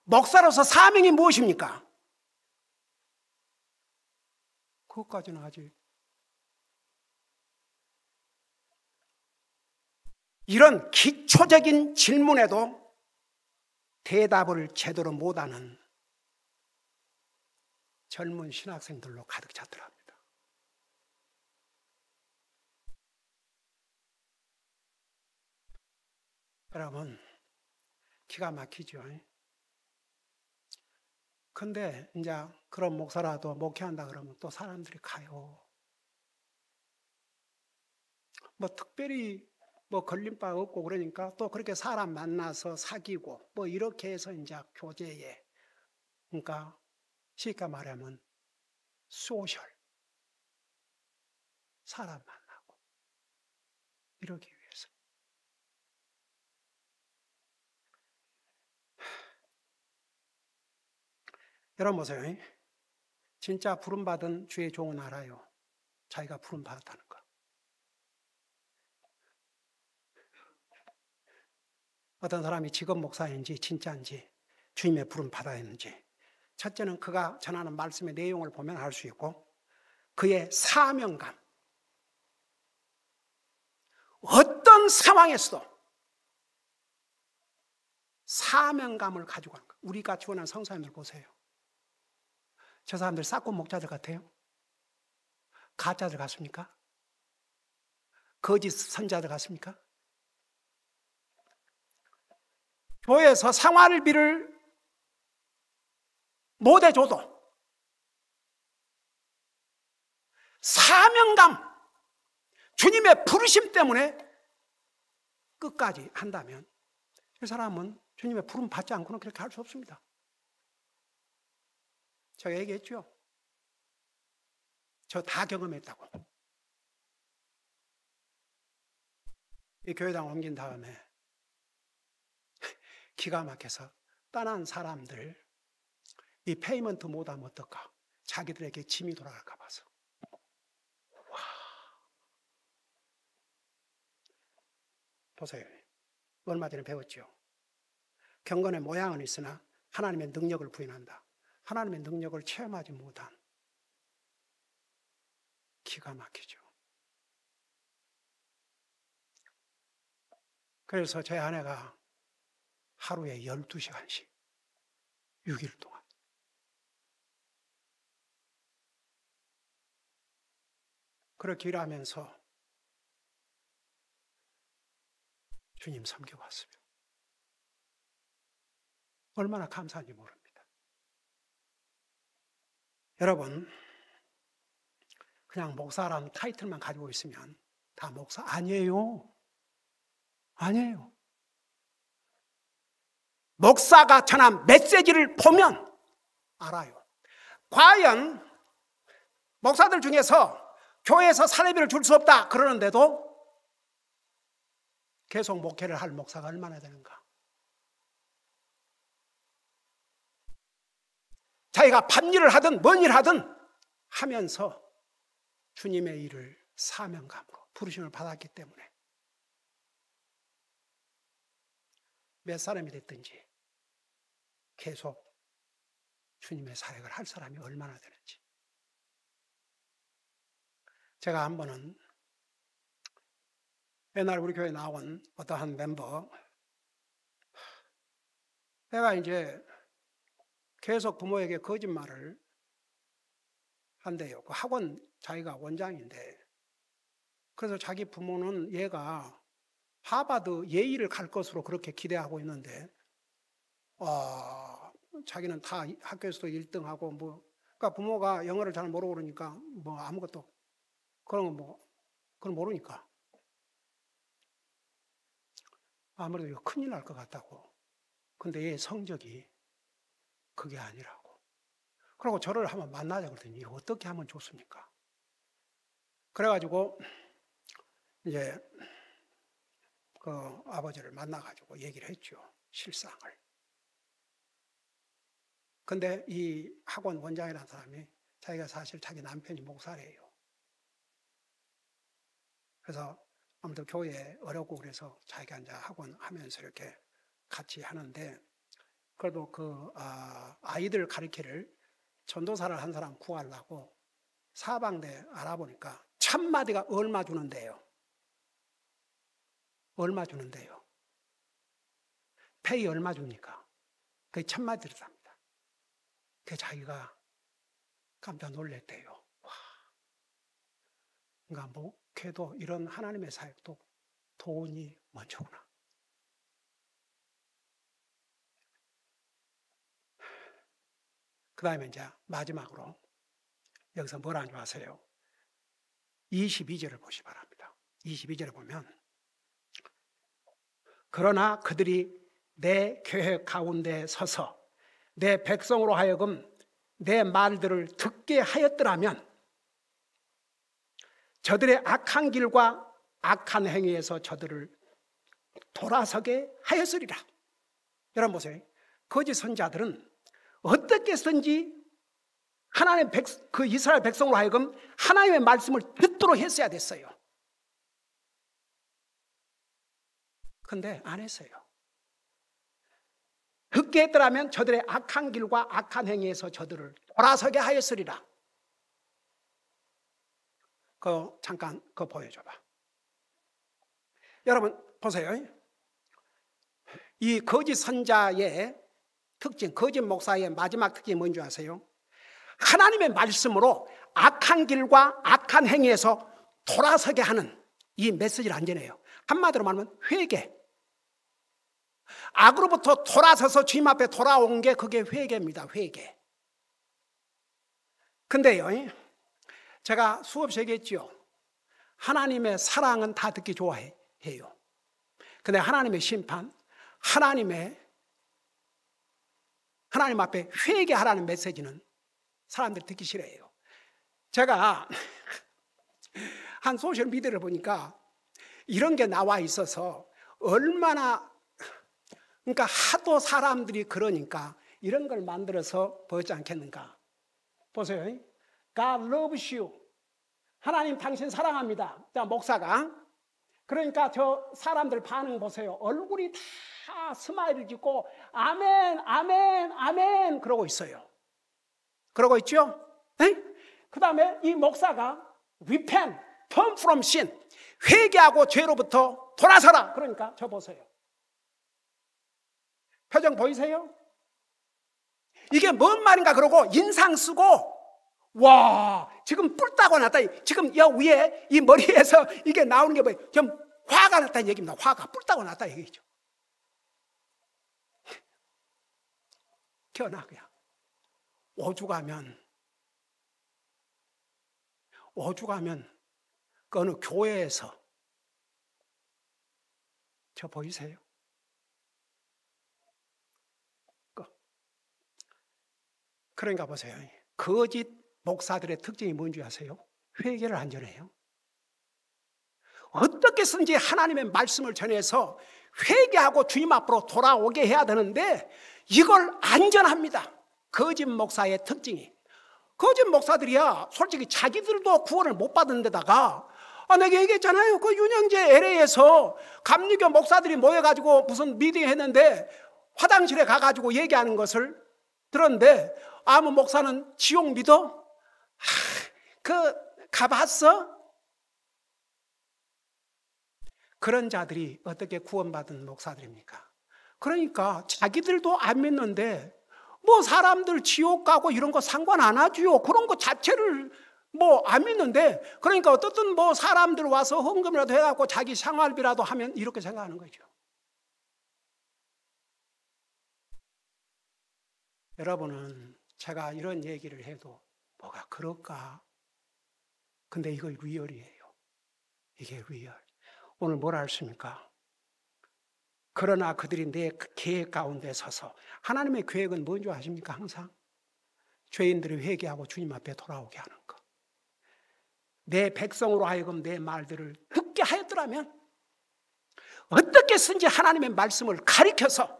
목사로서 사명이 무엇입니까? 그것까지는 아직. 이런 기초적인 질문에도 대답을 제대로 못하는 젊은 신학생들로 가득 찼더랍니다. 여러분, 기가 막히죠. 근데 이제 그런 목사라도 목회한다 그러면 또 사람들이 가요. 뭐 특별히 뭐 걸림바 없고 그러니까 또 그렇게 사람 만나서 사귀고 뭐 이렇게 해서 이제 교제에, 그러니까 쉽게 말하면 소셜, 사람 만나고 이러기 위해서. 여러분 보세요. 진짜 부름받은 주의 종은 알아요. 자기가 부름받았다는 거. 어떤 사람이 직업 목사인지 진짜인지 주님의 부름 받아야 했는지, 첫째는 그가 전하는 말씀의 내용을 보면 알 수 있고 그의 사명감, 어떤 상황에서도 사명감을 가지고 가는 거예요. 우리가 지원한 성사님들 보세요. 저 사람들 싹고 목자들 같아요? 가짜들 같습니까? 거짓 선자들 같습니까? 교회에서 생활비를 못 해줘도 사명감, 주님의 부르심 때문에 끝까지 한다면 이 사람은 주님의 부름 받지 않고는 그렇게 할 수 없습니다. 제가 얘기했죠. 저 다 경험했다고. 이 교회당 옮긴 다음에 기가 막혀서 떠난 사람들 이 페이먼트 못하면 어떨까? 자기들에게 짐이 돌아갈까 봐서. 와. 보세요. 얼마 전에 배웠죠. 경건의 모양은 있으나 하나님의 능력을 부인한다. 하나님의 능력을 체험하지 못한, 기가 막히죠. 그래서 제 아내가 하루에 12시간씩 6일 동안 그렇게 일하면서 주님 섬겨왔으며 얼마나 감사한지 모릅니다. 여러분, 그냥 목사라는 타이틀만 가지고 있으면 다 목사 아니에요. 아니에요. 목사가 전한 메시지를 보면 알아요. 과연 목사들 중에서 교회에서 사례비를 줄 수 없다 그러는데도 계속 목회를 할 목사가 얼마나 되는가? 자기가 밤일을 하든 뭔 일을 하든 하면서 주님의 일을 사명감으로 부르심을 받았기 때문에 몇 사람이 됐든지 계속 주님의 사역을 할 사람이 얼마나 되는지. 제가 한 번은 옛날 우리 교회에 나온 어떠한 멤버, 내가 이제 계속 부모에게 거짓말을 한대요. 그 학원 자기가 원장인데, 그래서 자기 부모는 얘가 하버드 예일을 갈 것으로 그렇게 기대하고 있는데, 자기는 다 학교에서도 1등하고 뭐, 그러니까 부모가 영어를 잘 모르고 그러니까 뭐 아무것도 그런 거 그건 모르니까 아무래도 이거 큰일 날 것 같다고. 근데 얘 성적이 그게 아니라고. 그리고 저를 한번 만나자 그러더니 어떻게 하면 좋습니까? 그래가지고 이제 그 아버지를 만나가지고 얘기를 했죠. 실상을. 근데 이 학원 원장이라는 사람이 자기가 사실 자기 남편이 목사래요. 그래서 아무튼 교회에 어렵고 그래서 자기가 이제 학원 하면서 이렇게 같이 하는데, 그래도 그 아이들 가르치를 전도사를 한 사람 구하려고 사방대 알아보니까 1000마디가 얼마 주는데요. 얼마 주는데요. 페이 얼마 줍니까? 그게 1000마디를 삽니다. 그 자기가 깜짝 놀랬대요. 와. 그러니까 목회도 이런 하나님의 사역도 돈이 먼저구나. 그 다음에 이제 마지막으로 여기서 뭘 안 좋아하세요? 22절을 보시 바랍니다. 22절에 보면, 그러나 그들이 내 계획 가운데 서서 내 백성으로 하여금 내 말들을 듣게 하였더라면 저들의 악한 길과 악한 행위에서 저들을 돌아서게 하였으리라. 여러분 보세요. 거짓 선지자들은 어떻게 해서든지 하나님의 그 이스라엘 백성으로 하여금 하나님의 말씀을 듣도록 했어야 됐어요. 근데 안 했어요. 듣게 했더라면 저들의 악한 길과 악한 행위에서 저들을 돌아서게 하였으리라. 잠깐 그거 보여줘봐. 여러분 보세요. 이 거짓 선자의 특징, 거짓 목사의 마지막 특징이 뭔지 아세요? 하나님의 말씀으로 악한 길과 악한 행위에서 돌아서게 하는 이 메시지를 안 전해요. 한마디로 말하면 회개. 악으로부터 돌아서서 주님 앞에 돌아온 게 그게 회개입니다. 회개. 근데요, 제가 수없이 얘기했죠. 하나님의 사랑은 다 듣기 좋아해요. 근데 하나님의 심판, 하나님 앞에 회개하라는 메시지는 사람들이 듣기 싫어해요. 제가 한 소셜 미디어를 보니까 이런 게 나와 있어서 얼마나, 그러니까 하도 사람들이 그러니까 이런 걸 만들어서 보였지 않겠는가. 보세요. God loves you. 하나님 당신 사랑합니다. 자, 목사가. 그러니까 저 사람들 반응 보세요. 얼굴이 다 스마일을 짓고 아멘, 아멘, 아멘 그러고 있어요. 그러고 있죠? 그 다음에 이 목사가 repent, turn from sin, 회개하고 죄로부터 돌아서라. 그러니까 저 보세요. 표정 보이세요? 이게 뭔 말인가 그러고 인상 쓰고, 와, 지금 뿔 따고 났다. 지금 여 위에 이 머리에서 이게 나오는 게 뭐예요? 좀 화가 났다는 얘기입니다. 화가 뿔 따고 났다 얘기죠. 기어나 그냥. 오죽하면 그 어느 교회에서 저 보이세요? 그러니까 보세요. 거짓 목사들의 특징이 뭔지 아세요? 회개를 안 전해요. 어떻게 해서든지 하나님의 말씀을 전해서 회개하고 주님 앞으로 돌아오게 해야 되는데 이걸 안 전합니다. 거짓 목사의 특징이. 거짓 목사들이야 솔직히 자기들도 구원을 못 받은 데다가, 내가 얘기했잖아요. 그 윤영재 LA에서 감리교 목사들이 모여가지고 무슨 미팅 했는데 화장실에 가가지고 얘기하는 것을 들었는데, 아무 목사는 지옥 믿어? 가봤어? 그런 자들이 어떻게 구원받은 목사들입니까? 그러니까 자기들도 안 믿는데 뭐 사람들 지옥 가고 이런 거 상관 안 하지요. 그런 거 자체를 뭐 안 믿는데, 그러니까 어떻든 뭐 사람들 와서 헌금이라도 해갖고 자기 생활비라도 하면 이렇게 생각하는 거죠. 여러분은 제가 이런 얘기를 해도 뭐가 그럴까? 근데 이거 리얼이에요. 이게 리얼. 오늘 뭐라 했습니까? 그러나 그들이 내 계획 가운데 서서, 하나님의 계획은 뭔지 아십니까? 항상 죄인들이 회개하고 주님 앞에 돌아오게 하는 것. 내 백성으로 하여금 내 말들을 듣게 하였더라면 어떻게 해서든지 하나님의 말씀을 가리켜서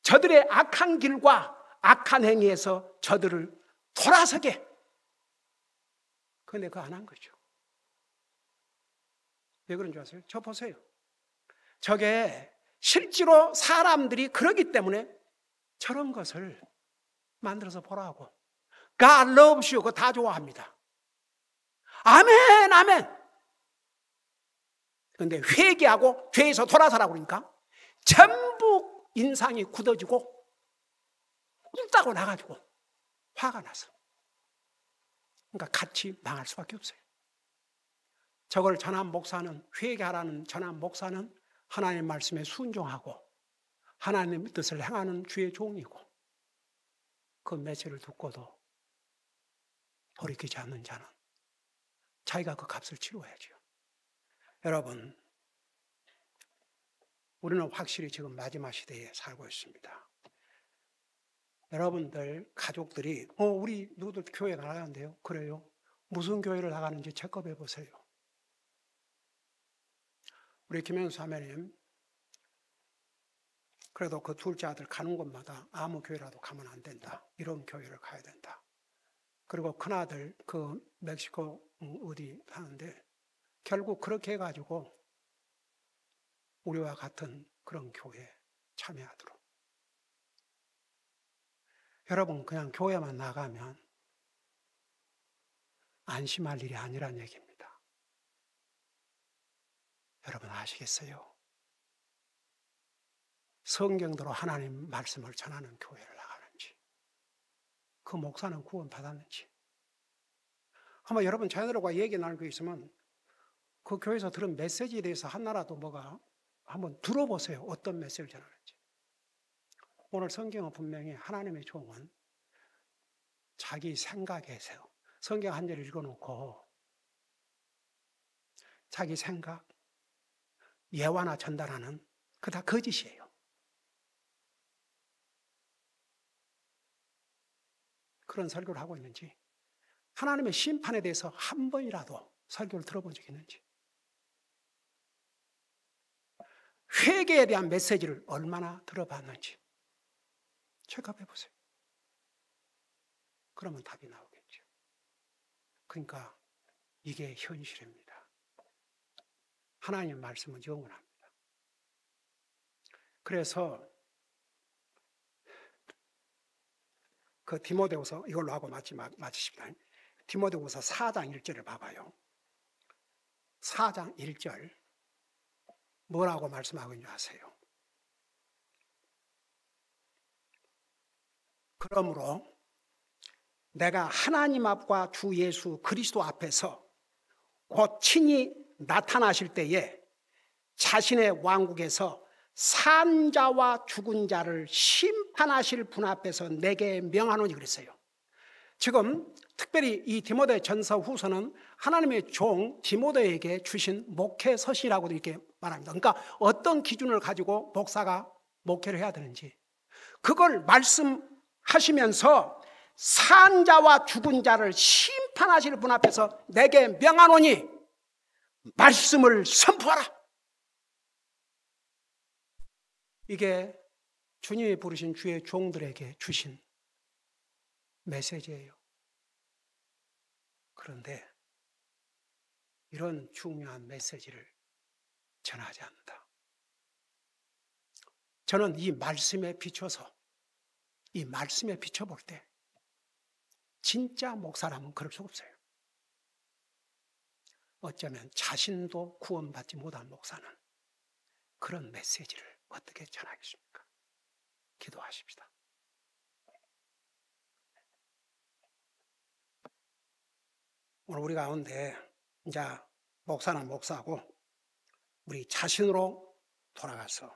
저들의 악한 길과 악한 행위에서 저들을 돌아서게. 그런데 그거 안 한 거죠. 왜 그런 줄 아세요? 저 보세요. 저게 실제로 사람들이 그러기 때문에 저런 것을 만들어서 보라고. God loves you. 그거 다 좋아합니다. 아멘, 아멘. 그런데 회개하고 죄에서 돌아서라고 그러니까 전부 인상이 굳어지고 꿀따고 나가지고 화가 나서. 그러니까 같이 망할 수밖에 없어요. 저걸 전한 목사는, 회개하라는 전한 목사는 하나님의 말씀에 순종하고 하나님의 뜻을 행하는 주의 종이고, 그 메시지를 듣고도 돌이키지 않는 자는 자기가 그 값을 치러야죠. 여러분, 우리는 확실히 지금 마지막 시대에 살고 있습니다. 여러분들 가족들이 우리 누구들 교회 나가는데요. 그래요? 무슨 교회를 나가는지 체크해 보세요. 우리 김현수 사모님, 그래도 그 둘째 아들 가는 곳마다 아무 교회라도 가면 안 된다. 이런 교회를 가야 된다. 그리고 큰아들 그 멕시코 어디 하는데 결국 그렇게 해가지고 우리와 같은 그런 교회에 참여하도록. 여러분, 그냥 교회만 나가면 안심할 일이 아니란 얘기입니다. 여러분 아시겠어요? 성경대로 하나님 말씀을 전하는 교회를 나가는지, 그 목사는 구원 받았는지. 아마 여러분 자녀들과 얘기 나누고 있으면 그 교회에서 들은 메시지에 대해서 하나라도 뭐가 한번 들어보세요. 어떤 메시지를 전하는지. 오늘 성경은 분명히 하나님의 종은 자기 생각에서 성경 한 절 읽어놓고 자기 생각, 예화나 전달하는 그 다 거짓이에요. 그런 설교를 하고 있는지, 하나님의 심판에 대해서 한 번이라도 설교를 들어본 적이 있는지, 회개에 대한 메시지를 얼마나 들어봤는지 체크해 보세요. 그러면 답이 나오겠죠. 그러니까 이게 현실입니다. 하나님의 말씀은 영원합니다. 그래서 그 디모데후서 이걸로 하고 마치십니다. 디모데후서 4장 1절을 봐봐요. 4장 1절 뭐라고 말씀하고 있는지 아세요? 그러므로 내가 하나님 앞과 주 예수 그리스도 앞에서 곧 친히 나타나실 때에 자신의 왕국에서 산 자와 죽은 자를 심판하실 분 앞에서 내게 명하노니 그랬어요. 지금 특별히 이 디모데 전서 후서는 하나님의 종 디모데에게 주신 목회서시라고도 이렇게 말합니다. 그러니까 어떤 기준을 가지고 목사가 목회를 해야 되는지 그걸 말씀하시면서 산 자와 죽은 자를 심판하실 분 앞에서 내게 명하노니 말씀을 선포하라. 이게 주님이 부르신 주의 종들에게 주신 메시지예요. 그런데 이런 중요한 메시지를 전하지 않는다. 저는 이 말씀에 비춰서, 이 말씀에 비춰볼 때 진짜 목사라면 그럴 수 없어요. 어쩌면 자신도 구원받지 못한 목사는 그런 메시지를 어떻게 전하겠습니까? 기도하십시다. 오늘 우리 가운데 이제 목사는 목사고 우리 자신으로 돌아가서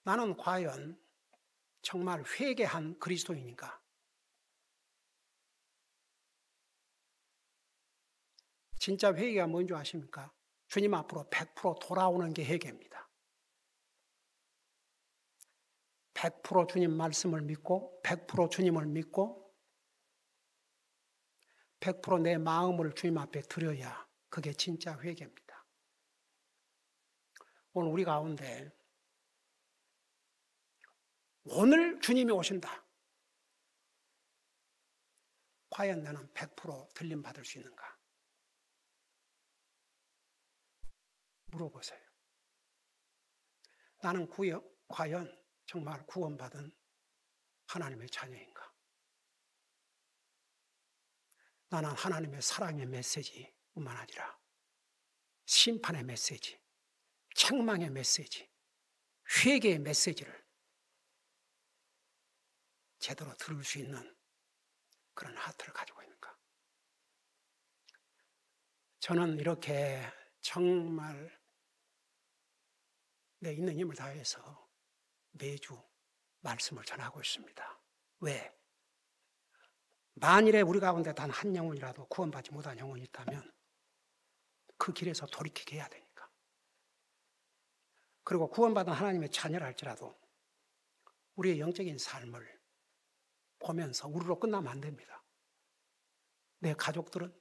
나는 과연 정말 회개한 그리스도인인가? 진짜 회개가 뭔지 아십니까? 주님 앞으로 100% 돌아오는 게 회개입니다. 100% 주님 말씀을 믿고 100% 주님을 믿고 100% 내 마음을 주님 앞에 드려야 그게 진짜 회개입니다. 오늘 우리 가운데 오늘 주님이 오신다. 과연 나는 100% 들림받을 수 있는가? 물어보세요. 나는 과연 정말 구원받은 하나님의 자녀인가? 나는 하나님의 사랑의 메시지뿐만 아니라 심판의 메시지, 책망의 메시지, 회개의 메시지를 제대로 들을 수 있는 그런 하트를 가지고 있는가? 저는 이렇게 정말 내 있는 힘을 다해서 매주 말씀을 전하고 있습니다. 왜? 만일에 우리 가운데 단 한 영혼이라도 구원받지 못한 영혼이 있다면 그 길에서 돌이키게 해야 되니까. 그리고 구원받은 하나님의 자녀라 할지라도 우리의 영적인 삶을 보면서 우리로 끝나면 안 됩니다. 내 가족들은,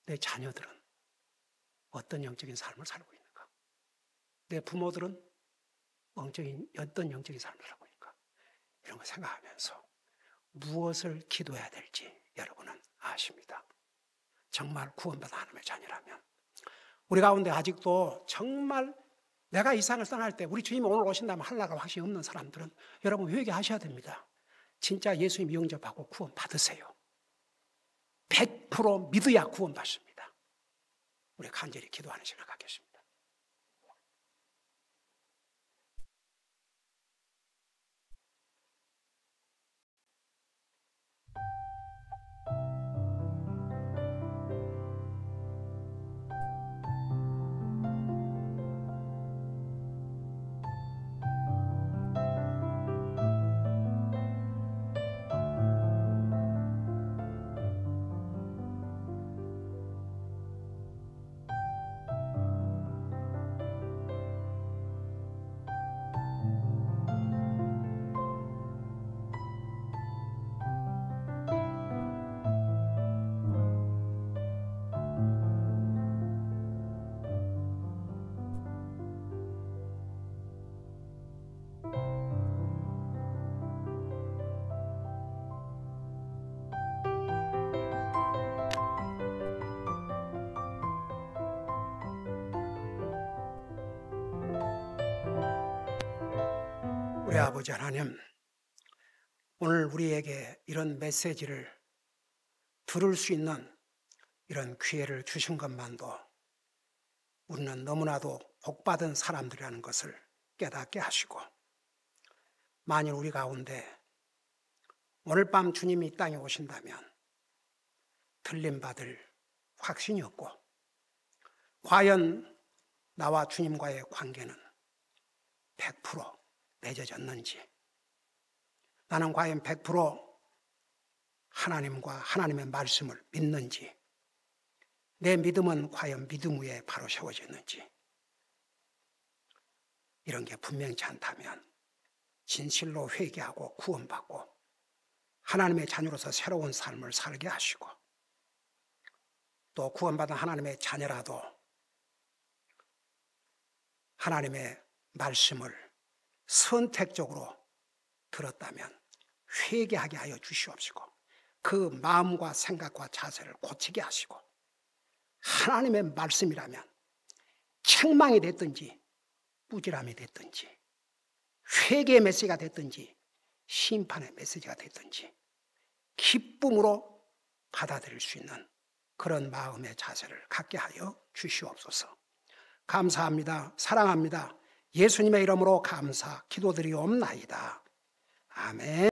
내 자녀들은 어떤 영적인 삶을 살고 있는가? 내 부모들은 어떤 영적인 삶을 살고 있는가? 이런 걸 생각하면서 무엇을 기도해야 될지 여러분은 아십니다. 정말 구원받은 하나님의 자녀라면 우리 가운데 아직도 정말 내가 이 세상을 떠날 때 우리 주님이 오늘 오신다면 하려고 확신이 없는 사람들은 여러분 회개하셔야 됩니다. 진짜 예수님 영접하고 구원 받으세요. 100% 믿어야 구원 받습니다. 우리 간절히 기도하는 시간을 갖겠습니다. 우리 아버지 하나님, 오늘 우리에게 이런 메시지를 들을 수 있는 이런 기회를 주신 것만도 우리는 너무나도 복받은 사람들이라는 것을 깨닫게 하시고, 만일 우리 가운데 오늘 밤 주님이 이 땅에 오신다면 들림받을 확신이 없고, 과연 나와 주님과의 관계는 100% 맺어졌는지, 나는 과연 100% 하나님과 하나님의 말씀을 믿는지, 내 믿음은 과연 믿음 위에 바로 세워졌는지, 이런 게 분명치 않다면 진실로 회개하고 구원받고 하나님의 자녀로서 새로운 삶을 살게 하시고, 또 구원받은 하나님의 자녀라도 하나님의 말씀을 선택적으로 들었다면 회개하게 하여 주시옵시고, 그 마음과 생각과 자세를 고치게 하시고, 하나님의 말씀이라면 책망이 됐든지 꾸지람이 됐든지 회개의 메시지가 됐든지 심판의 메시지가 됐든지 기쁨으로 받아들일 수 있는 그런 마음의 자세를 갖게 하여 주시옵소서. 감사합니다. 사랑합니다. 예수님의 이름으로 감사 기도드리옵나이다. 아멘.